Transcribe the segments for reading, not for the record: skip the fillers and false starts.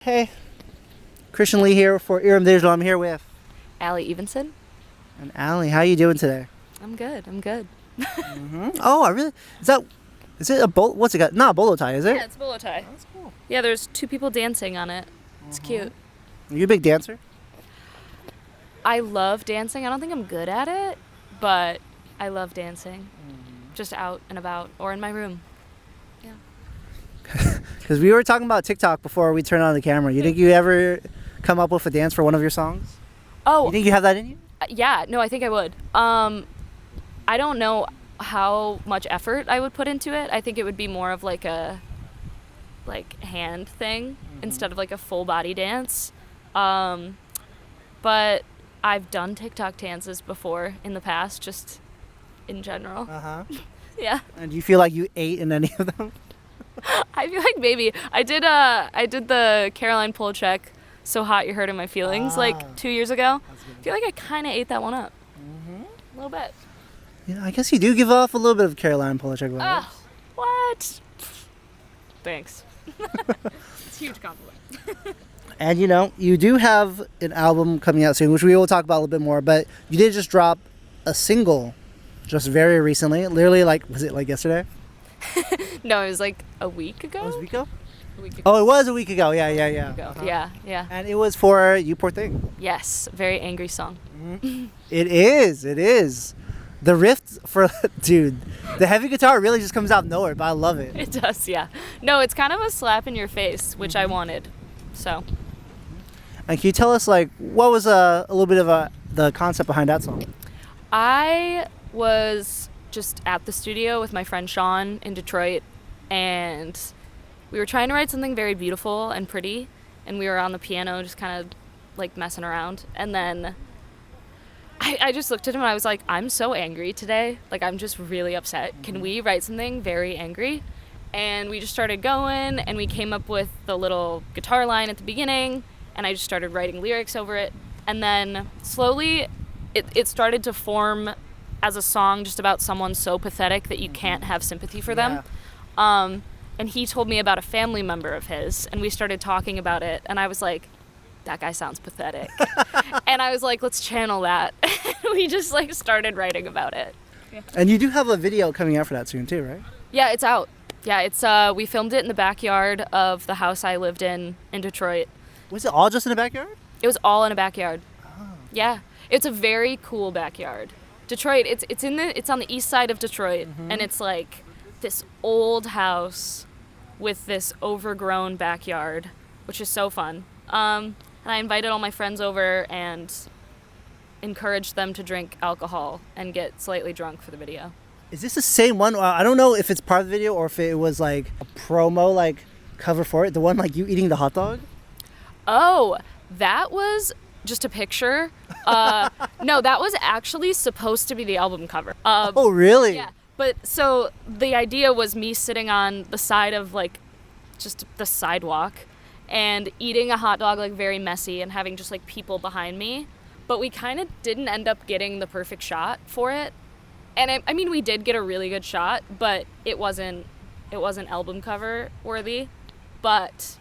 Hey, Christian Lee here for Earworm Digital. I'm here with Ally Evenson. and Ally. How you doing today? I'm good. I'm good. Oh, I really is it a bolo? What's it got? Not a bolo tie, is it? Yeah, it's bolo tie. That's cool. Yeah, there's two people dancing on it. It's cute. Are you a big dancer? I love dancing. I don't think I'm good at it, but I love dancing. Just out and about or in my room. Because we were talking about TikTok before we turned on the camera. You think you ever come up with a dance for one of your songs? Oh, You think you have that in you? yeah. No, I think I would. I don't know how much effort I would put into it. I think it would be more of like a hand thing instead of like a full body dance. But I've done TikTok dances before in the past, just in general. Uh-huh. Yeah. And do you feel like you ate in any of them? I feel like maybe I did the Caroline Polachek "So Hot You're Hurting My Feelings" like 2 years ago. I feel like I kind of ate that one up. A little bit. Yeah, I guess you do give off a little bit of Caroline Polachek vibes. Oh, what? Thanks. It's a huge compliment. And you do have an album coming out soon, which we will talk about a little bit more, but you did just drop a single just very recently. Literally, was it like yesterday? No, it was like a week ago. Oh, it was a week ago? A week ago. Oh, it was a week ago. Yeah. Uh-huh. Yeah. And it was for You Poor Thing. Yes, very angry song. It is. The riff for, dude, the heavy guitar really just comes out of nowhere, but I love it. It does, yeah. No, it's kind of a slap in your face, which I wanted. So. And can you tell us, what was a little bit of the concept behind that song? I was just at the studio with my friend Sean in Detroit, and we were trying to write something very beautiful and pretty, and we were on the piano just kind of messing around, and then I just looked at him and I was like, I'm so angry today, I'm just really upset. Can we write something very angry? And we just started going, and we came up with the little guitar line at the beginning, and I just started writing lyrics over it, and then slowly it started to form as a song just about someone so pathetic that you can't have sympathy for them. Yeah. And he told me about a family member of his, and we started talking about it, and I was like, that guy sounds pathetic. And I was like, let's channel that. We just started writing about it. Yeah. And you do have a video coming out for that soon too, right? Yeah, it's out. Yeah, it's we filmed it in the backyard of the house I lived in Detroit. Was it all just in the backyard? It was all in a backyard. Oh. Yeah. It's a very cool backyard. Detroit, it's on the east side of Detroit, and it's this old house with this overgrown backyard, which is so fun. And I invited all my friends over and encouraged them to drink alcohol and get slightly drunk for the video. Is this the same one? I don't know if it's part of the video or if it was a promo cover for it. The one you eating the hot dog? Oh, that was just a picture. No, that was actually supposed to be the album cover. Oh, really? Yeah. But so the idea was me sitting on the side of just the sidewalk and eating a hot dog very messy and having just people behind me. But we kind of didn't end up getting the perfect shot for it. And I mean, we did get a really good shot, but it wasn't album cover worthy. But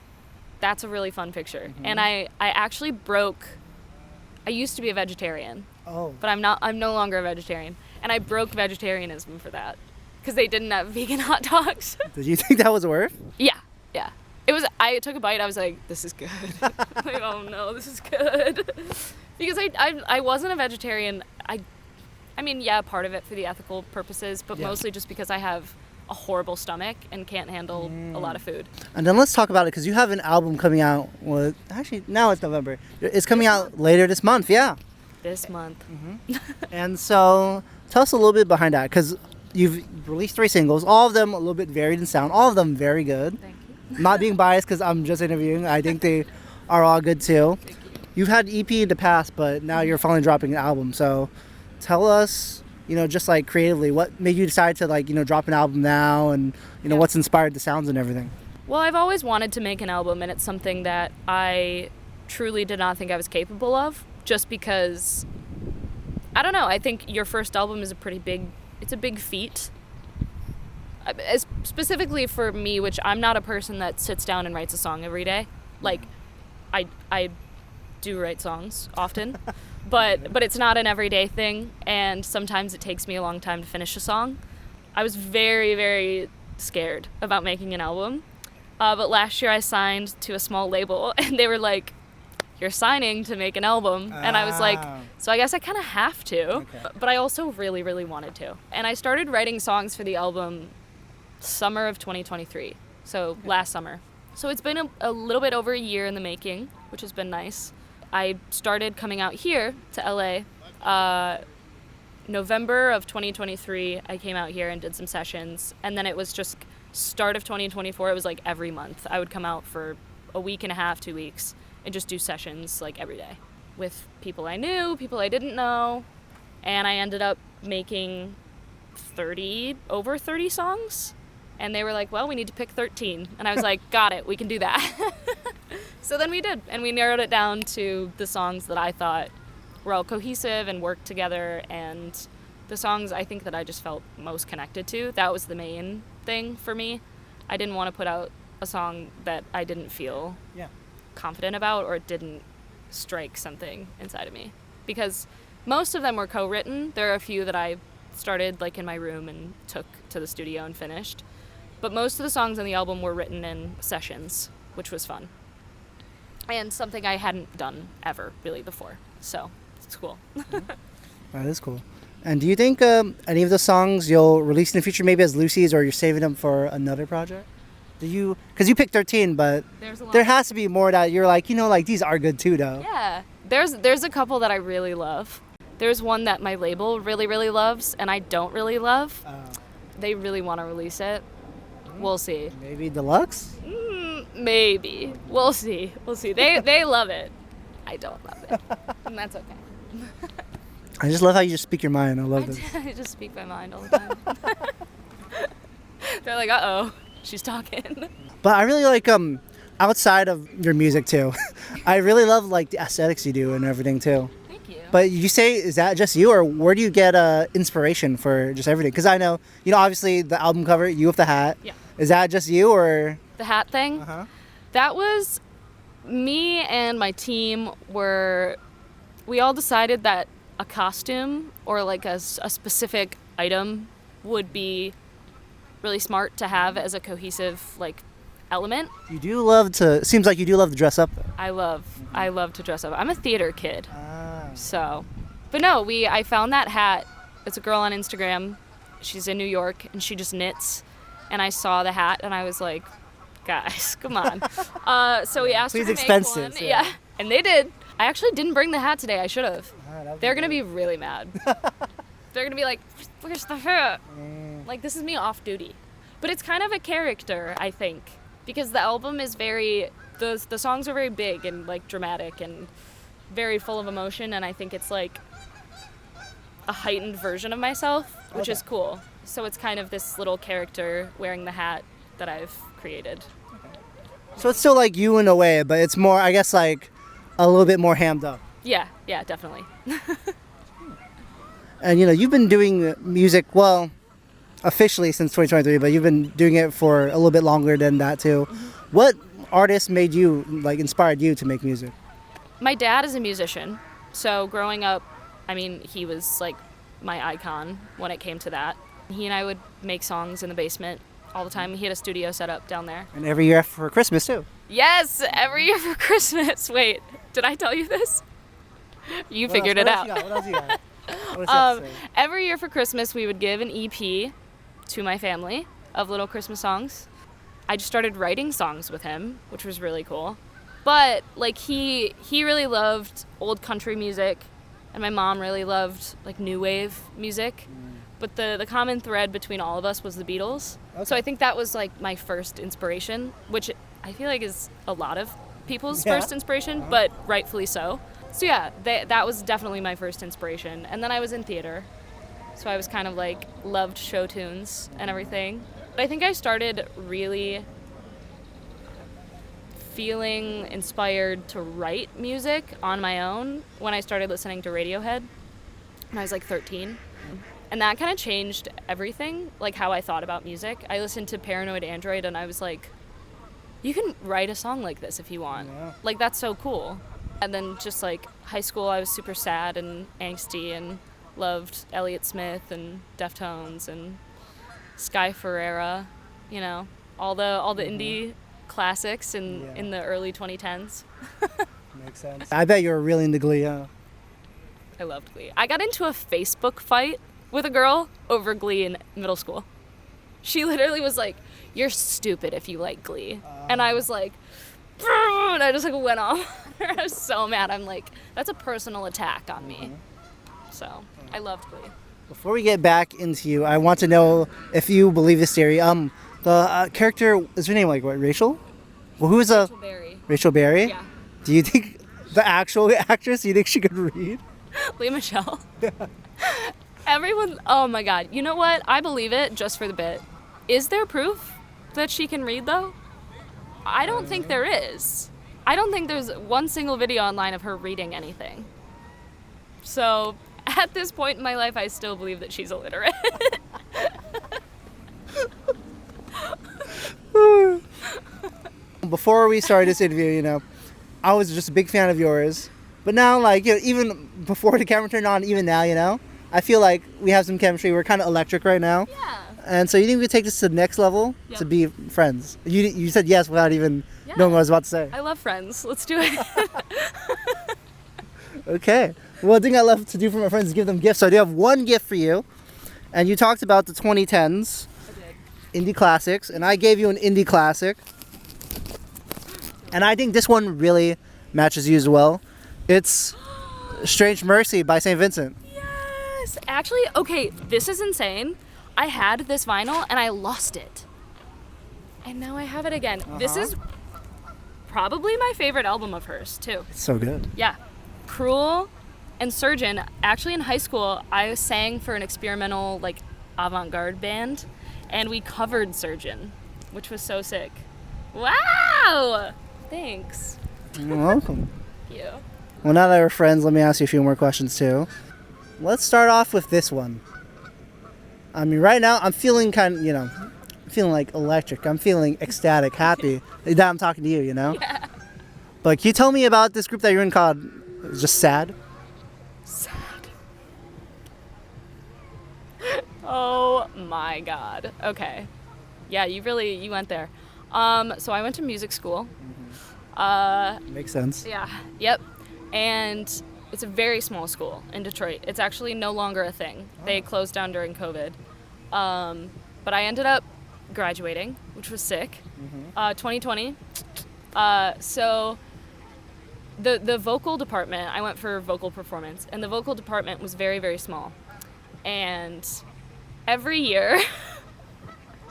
that's a really fun picture. And I actually I used to be a vegetarian. Oh. But I'm no longer a vegetarian. And I broke vegetarianism for that. Because they didn't have vegan hot dogs. Did you think that was worth? Yeah. It was, I took a bite, I was like, this is good. Oh no, this is good. Because I wasn't a vegetarian. I mean, yeah, part of it for the ethical purposes, but mostly just because I have a horrible stomach and can't handle a lot of food. And then let's talk about it, because you have an album coming out. Well, actually, now it's November. It's coming out later this month, yeah. This month. And so, tell us a little bit behind that, because you've released 3 singles, all of them a little bit varied in sound, all of them very good. Thank you. Not being biased, because I'm just interviewing. I think they are all good too. Thank you. You've had EP in the past, but now you're finally dropping an album. So, tell us, just creatively, what made you decide to drop an album now, and what's inspired the sounds and everything. Well, I've always wanted to make an album, and it's something that I truly did not think I was capable of, just because, I don't know, I think your first album is a big feat. Specifically for me, which I'm not a person that sits down and writes a song every day. I do write songs often, but it's not an everyday thing, and sometimes it takes me a long time to finish a song. I was very, very scared about making an album, but last year I signed to a small label, and they were like, "You're signing to make an album," and I was like, so I guess I kind of have to, but I also really, really wanted to. And I started writing songs for the album summer of 2023, so last summer. So it's been a little bit over a year in the making, which has been nice. I started coming out here to LA November of 2023. I came out here and did some sessions, and then it was just start of 2024. It was like every month I would come out for a week and a half, 2 weeks, and just do sessions like every day with people I knew, people I didn't know, and I ended up making over 30 songs. And they were like, well, we need to pick 13. And I was like, got it, we can do that. So then we did. And we narrowed it down to the songs that I thought were all cohesive and worked together. And the songs I think that I just felt most connected to. That was the main thing for me. I didn't want to put out a song that I didn't feel confident about or didn't strike something inside of me. Because most of them were co-written. There are a few that I started like in my room and took to the studio and finished. But most of the songs on the album were written in sessions, which was fun. And something I hadn't done ever really before. So it's cool. That is cool. And do you think any of the songs you'll release in the future maybe as Lucy's, or you're saving them for another project? Because you picked 13, but there has to be more that you're like, like these are good too, though. Yeah. There's a couple that I really love. There's one that my label really, really loves, and I don't really love. They really want to release it. We'll see. Maybe deluxe? Maybe. We'll see. They love it. I don't love it. And that's okay. I just love how you just speak your mind. I love this. I just speak my mind all the time. They're like, uh-oh, she's talking. But I really like outside of your music too. I really love like the aesthetics you do and everything too. Thank you. But you say, is that just you, or where do you get inspiration for just everything? Because I know, obviously the album cover, you with the hat. Yeah. Is that just you, or? The hat thing? Uh-huh. That was me and my team we all decided that a costume or like a specific item would be really smart to have as a cohesive like element. Seems like you do love to dress up though. I love to dress up. I'm a theater kid. So, but no, I found that hat. It's a girl on Instagram. She's in New York and she just knits. And I saw the hat and I was like, guys, come on. So we asked her to make expensive, one. yeah. And they did. I actually didn't bring the hat today. I should have. They're going to be really mad. They're going to be like, where's the hat? Like, this is me off duty. But it's kind of a character, I think. Because the album is the songs are very big and like dramatic and very full of emotion. And I think it's like a heightened version of myself, which is cool. So it's kind of this little character wearing the hat that I've created. So it's still like you in a way, but it's more, I guess, like a little bit more hammed up. Yeah, definitely. And you've been doing music, well, officially since 2023, but you've been doing it for a little bit longer than that too. Mm-hmm. What artist inspired you to make music? My dad is a musician. So growing up, he was like my icon when it came to that. He and I would make songs in the basement all the time. He had a studio set up down there. And every year for Christmas, too. Yes, every year for Christmas. Wait, did I tell you this? You figured it out. What else you got? Every year for Christmas, we would give an EP to my family of little Christmas songs. I just started writing songs with him, which was really cool. But, he really loved old country music, and my mom really loved, new wave music. But the common thread between all of us was the Beatles. Okay. So I think that was my first inspiration, which I feel like is a lot of people's first inspiration, but rightfully so. So yeah, that was definitely my first inspiration. And then I was in theater, so I was kind of loved show tunes and everything. But I think I started really feeling inspired to write music on my own when I started listening to Radiohead when I was 13. And that kind of changed everything, how I thought about music. I listened to Paranoid Android and I was like, you can write a song like this if you want. Yeah. Like, that's so cool. And then just like high school, I was super sad and angsty and loved Elliott Smith and Deftones and Sky Ferreira, you know, all the indie classics in the early 2010s. Makes sense. I bet you were really into Glee, huh? I loved Glee. I got into a Facebook fight with a girl over Glee in middle school. She literally was like, "You're stupid if you like Glee." And I was like, and I just like went off. I was so mad. I'm like, that's a personal attack on me. So I loved Glee. Before we get back into you, I want to know if you believe this theory. The character, is her name like what, Rachel? Well, who's Rachel Berry. Rachel Berry? Yeah. Do you think the actual actress, do you think she could read? Lea Michele. Everyone, oh my God. You know what? I believe it just for the bit. Is there proof that she can read though? I don't think there is. I don't think there's one single video online of her reading anything. So at this point in my life, I still believe that she's illiterate. Before we started this interview, you know, I was just a big fan of yours. But now, like, you know, even before the camera turned on, even now, you know, I feel like we have some chemistry. We're kind of electric right now. Yeah. And so you think we could take this to the next level to be friends? You said yes without even knowing what I was about to say. I love Friends. Let's do it. Okay. Well, the thing I love to do for my friends is give them gifts. So I do have one gift for you. And you talked about the 2010s. I did. Indie classics. And I gave you an indie classic. And I think this one really matches you as well. It's Strange Mercy by St. Vincent. Yes. Actually, okay, this is insane. I had this vinyl and I lost it. And now I have it again. This is probably my favorite album of hers, too. It's so good. Yeah. Cruel and Surgeon. Actually, in high school, I sang for an experimental, like, avant-garde band, and we covered Surgeon, which was so sick. Wow! Thanks. You're welcome. Thank you. Well, now that we're friends, let me ask you a few more questions, too. Let's start off with this one. I mean, right now, I'm feeling kind of, you know, I'm feeling like electric. I'm feeling ecstatic, happy that I'm talking to you, you know? Yeah. But can you tell me about this group that you're in called just S.A.D? Sad. Oh my God. Okay. Yeah, you went there. So I went to music school. Makes sense. Yeah. Yep. And it's a very small school in Detroit. It's actually no longer a thing. They closed down during COVID. But I ended up graduating, which was sick. 2020. So the vocal department, I went for vocal performance, and the vocal department was very, very small. And every year,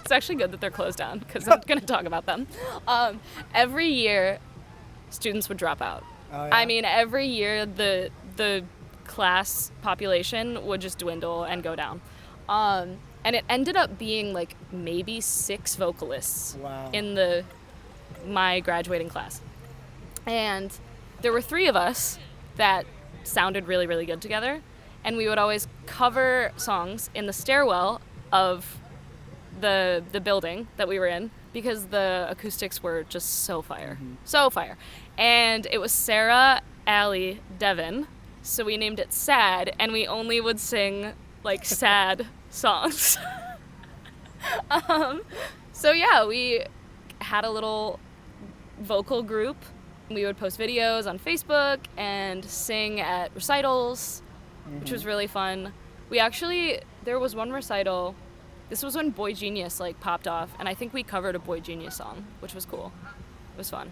it's actually good that they're closed down because I'm going to talk about them. Every year, students would drop out. Oh, yeah? I mean, every year the class population would just dwindle and go down. And it ended up being like maybe 6 vocalists in my graduating class. And there were 3 of us that sounded really, really good together. And we would always cover songs in the stairwell of the building that we were in because the acoustics were just so fire. So fire. And it was Sarah, Ally, Devin. So we named it S.A.D, and we only would sing like sad songs. So yeah, we had a little vocal group. We would post videos on Facebook and sing at recitals, which was really fun. There was one recital, this was when Boy Genius like popped off, and I think we covered a Boy Genius song, which was cool. It was fun.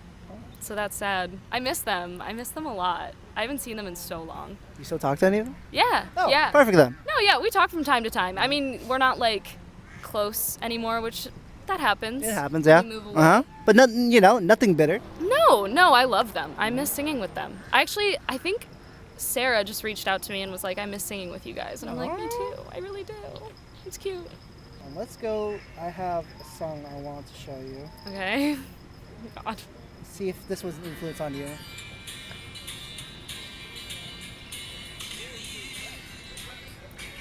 So that's sad. I miss them. I miss them a lot. I haven't seen them in so long. You still talk to any of them? Yeah. Oh, yeah. Perfect then. No, yeah, we talk from time to time. I mean, we're not like close anymore, which that happens. It happens, yeah. We move away. But nothing, you know, nothing bitter. No, I love them. I miss singing with them. I think Sarah just reached out to me and was like, I miss singing with you guys. And I'm like, me too. I really do. It's cute. Let's go. I have a song I want to show you. Okay. Oh, God. See if this was an influence on you.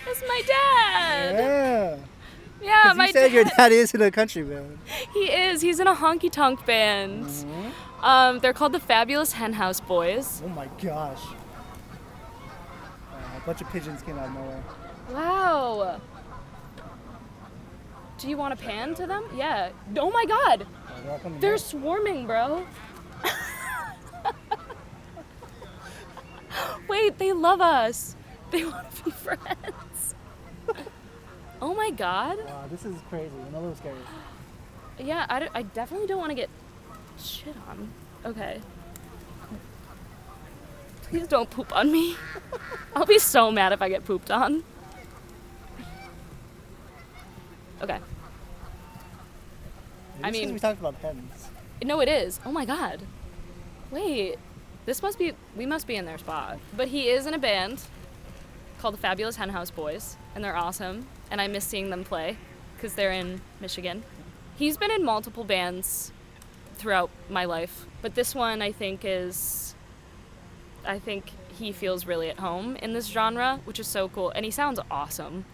That's my dad. Yeah. Yeah, 'Cause my you said dad. your dad is in a country band. He is. He's in a honky tonk band. They're called the Fabulous Henhouse Boys. Oh my gosh. A bunch of pigeons came out of nowhere. Wow. Do you want to pan to them? Yeah. Oh my god. They're swarming, bro. Wait, they love us. They want to be friends. Oh my god. Wow, this is crazy and a little scary. Yeah, I definitely don't want to get shit on. Okay. Please don't poop on me. I'll be so mad if I get pooped on. Okay. I mean, we talked about pens. No, it is. Oh my god. Wait. We must be in their spot. But he is in a band called the Fabulous Henhouse Boys, and they're awesome. And I miss seeing them play because they're in Michigan. He's been in multiple bands throughout my life, but this one I think he feels really at home in this genre, which is so cool. And he sounds awesome.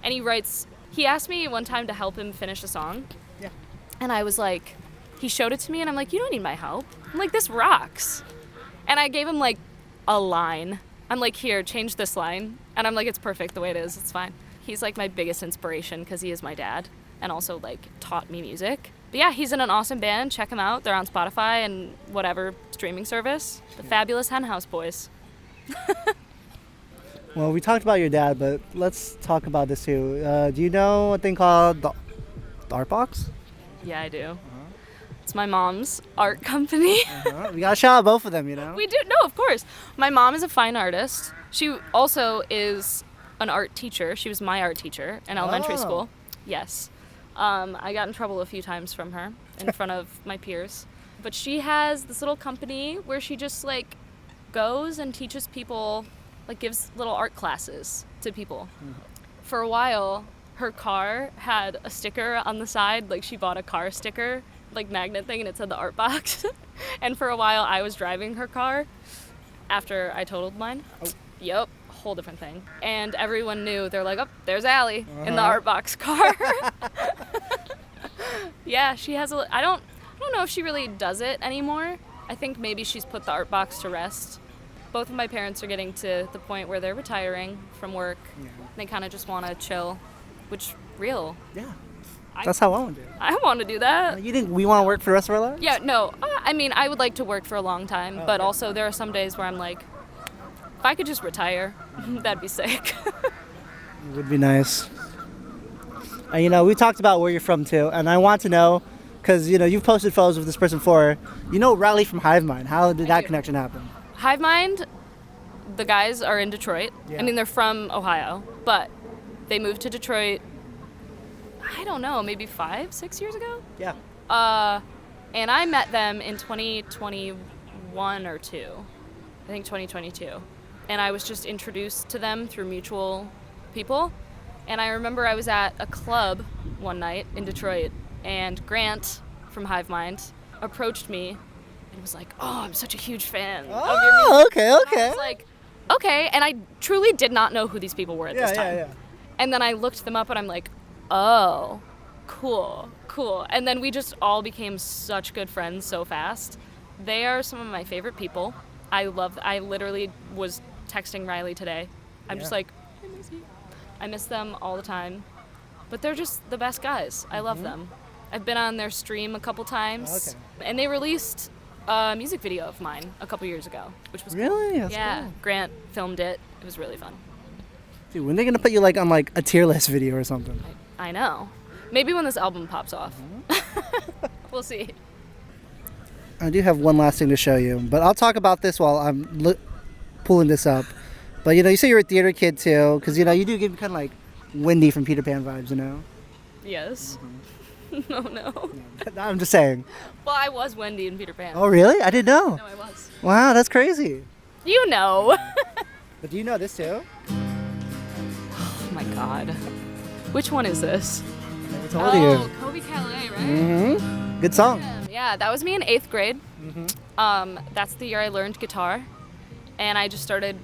And he asked me one time to help him finish a song. Yeah. And I was like, he showed it to me and I'm like, you don't need my help. I'm like, this rocks. And I gave him like a line. I'm like, here, change this line. And I'm like, it's perfect the way it is. It's fine. He's like my biggest inspiration because he is my dad and also like taught me music. But yeah, he's in an awesome band. Check him out. They're on Spotify and whatever streaming service. The Fabulous Henhouse Boys. Well, we talked about your dad, but let's talk about this too. Do you know a thing called the Art Box? Yeah, I do. It's my mom's art company. We gotta shout out both of them, you know? We do. No, of course. My mom is a fine artist. She also is an art teacher. She was my art teacher in elementary school. Yes. I got in trouble a few times from her in front of my peers. But she has this little company where she just like goes and teaches people, like gives little art classes to people. For a while, her car had a sticker on the side, like she bought a car sticker, like magnet thing, and it said the Art Box. And for a while I was driving her car after I totaled mine. Yep, whole different thing. And everyone knew, they're like, oh, there's Ally in the Art Box car. Yeah, she has I don't know if she really does it anymore. I think maybe she's put the Art Box to rest. Both of my parents are getting to the point where they're retiring from work. Yeah. They kind of just want to chill, which real. Yeah. That's how I want to do it. I want to do that. You think we want to work for the rest of our lives? Yeah, no. I mean, I would like to work for a long time, but also there are some days where I'm like, if I could just retire, that'd be sick. It would be nice. And, you know, we talked about where you're from, too, and I want to know, because, you know, you've posted photos with this person before. You know Riley from Hivemind. How did that connection happen? Hivemind, the guys are in Detroit. Yeah. I mean, they're from Ohio, but they moved to Detroit, I don't know, maybe 5-6 years ago? Yeah. And I met them in 2021 or 2. I think 2022. And I was just introduced to them through mutual people. And I remember I was at a club one night in Detroit, and Grant from Hivemind approached me and was like, oh, I'm such a huge fan of your music. Okay. And I was like, okay. And I truly did not know who these people were at this time. Yeah. And then I looked them up and I'm like, oh, cool. And then we just all became such good friends so fast. They are some of my favorite people. I literally was texting Riley today. I'm just like, I miss them all the time. But they're just the best guys. I love them. I've been on their stream a couple times. Okay. And they released a music video of mine a couple years ago, which was really? cool. That's cool. Grant filmed it. It was really fun. Dude, when are they going to put you like on like a tier list video or something? I know. Maybe when this album pops off. We'll see. I do have one last thing to show you, but I'll talk about this while I'm pulling this up. But, you know, you say you're a theater kid, too, because, you know, you do give me kind of like Wendy from Peter Pan vibes, you know? Yes. No. Yeah, I'm just saying. Well, I was Wendy in Peter Pan. Oh, really? I didn't know. No, I was. Wow, that's crazy. You know. But do you know this, too? Oh, my God. Which one is this? I told you. Kobe Calais, right? Mm-hmm. Good song. Yeah, that was me in 8th grade. Mm-hmm. That's the year I learned guitar. And I just started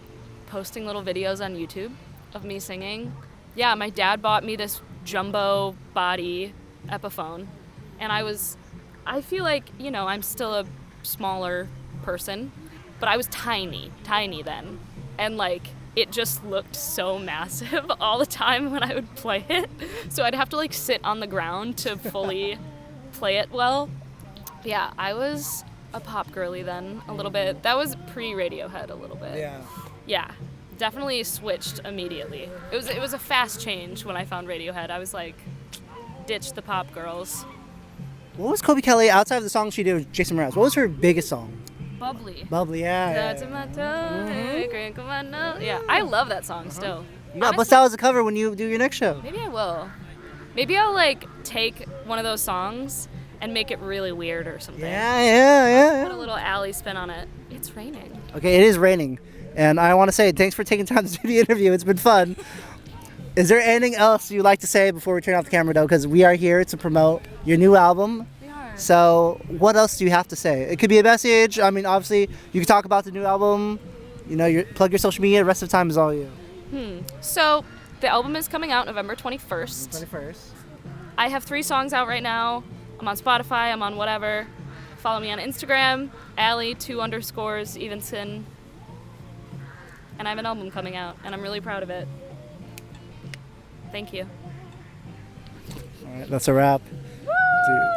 posting little videos on YouTube of me singing. Yeah, my dad bought me this jumbo body Epiphone. And I feel like, you know, I'm still a smaller person, but I was tiny then. And like, it just looked so massive all the time when I would play it. So I'd have to like sit on the ground to fully play it well. Yeah, I was a pop girly then a little bit. That was pre-Radiohead a little bit. Yeah. Yeah, definitely switched immediately. It was a fast change when I found Radiohead. I was like, ditch the pop girls. What was Kobe Kelly outside of the song she did with Jason Mraz? What was her biggest song? Bubbly. Bubbly, yeah. That's in my toe, crinkle my nose. Yeah, I love that song still. You got bust out as a cover when you do your next show. Maybe I will. Maybe I'll like take one of those songs and make it really weird or something. Yeah. Put a little Ally spin on it. It's raining. Okay, it is raining. And I want to say thanks for taking time to do the interview. It's been fun. Is there anything else you'd like to say before we turn off the camera, though? Because we are here to promote your new album. We are. So what else do you have to say? It could be a message. I mean, obviously, you can talk about the new album. You know, plug your social media. The rest of the time is all you. So the album is coming out November 21st. 21st. I have 3 songs out right now. I'm on Spotify. I'm on whatever. Follow me on Instagram, Ally 2_ Evenson. And I have an album coming out, and I'm really proud of it. Thank you. All right, that's a wrap. Dude.